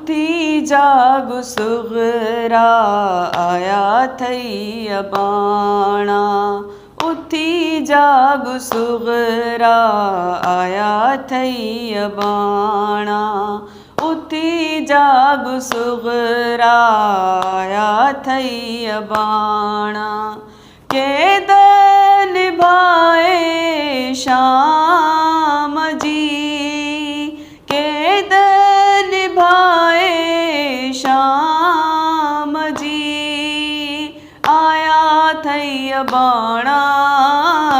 उठी जागु सुगरा आया थई अबाणा। उठी जागु सुगरा आया थई अबाणा। उठी जागु सुगरा आया थई अबाणा। कैद निभाए शाम जी, कैद निभाए शाम जी। आया थई अबाणा,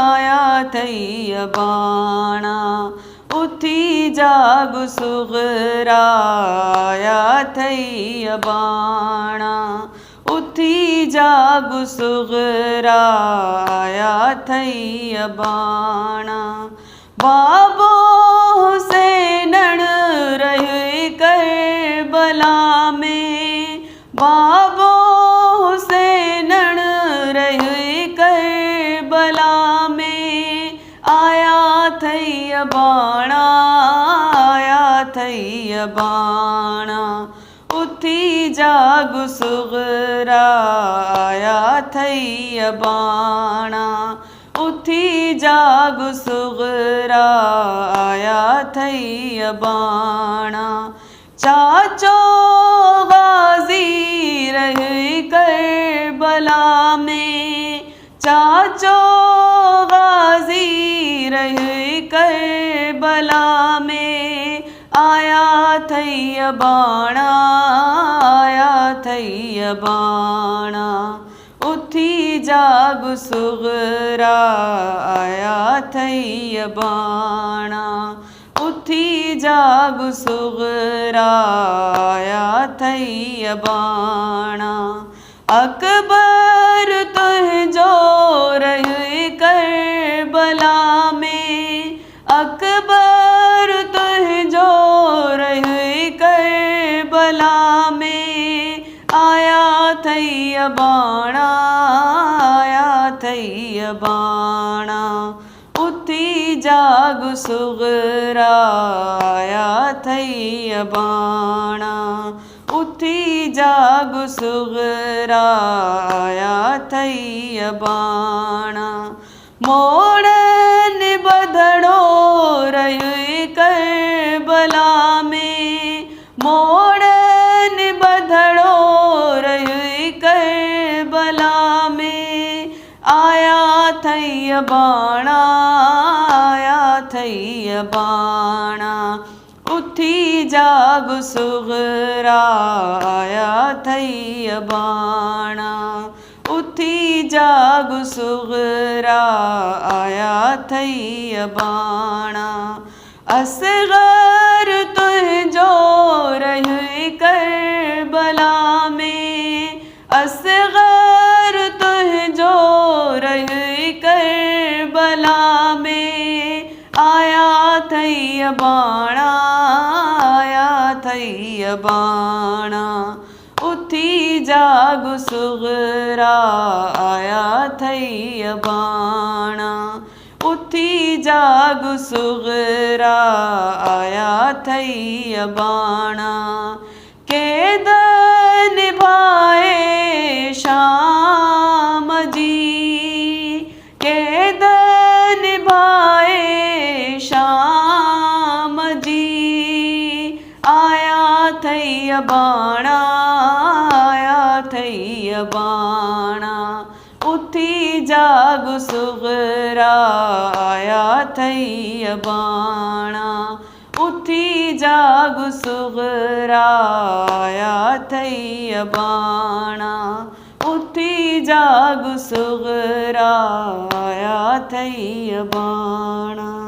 आया थई अबाणा। उठी जागु सुगरा आया थई अबाणा। उठी जागु सुगरा आया थई अबाणा। बाबो हुसैनण रहे करबला में, बाबो हुसैनण रहे करबला में। आया थई अबाणा, आया थई अबाणा। उठी जागु सुगरा आया थई अबाणा। उठी जागु सुगरा आया थई अबाणा। चाचो गाजी रहे करबला में, चाचो गाजी रहे करबला में। आया थई अबाणा, आया थई अबाणा। उठी जागु सुगरा आया थई अबाणा। उठी जागु सुगरा आया थई अबाणा। अकबर तुझो रहे करबला में, अकबर तुझो रहे करबला में। आया थई अबाणा, आया थई अबाणा। उठी जागु सुगरा आया थई अबाणा। उठी जागु सुगरा आया थई अबाणा। मोड़न बधड़ो रहे करबला में, मोड़न बधड़ो रहे करबला में। आया थई अबाणा, आया थई अबाणा। उठी जागु सुगरा आया थई अबाणा। उठी जागु सुगरा आया थई अबाणा। असगर तुझो रहे करबला में, असगर तुझो रहे करबला में। आया थई अबाणा, आया थई अबाणा। उठी जागु सुगरा आया थई अबाणा। उठी जागु सुगरा आया थई अबाणा। कैद निभाए शाम जी, कैद निभाए शाम जी। आया थई अबाणा, आया थई अबाणा। उठी जागु सुगरा आया थई अबाणा। उठी जागु सुगरा आया थई अबाणा। उठी जागु सुगरा आया थई अबाणा।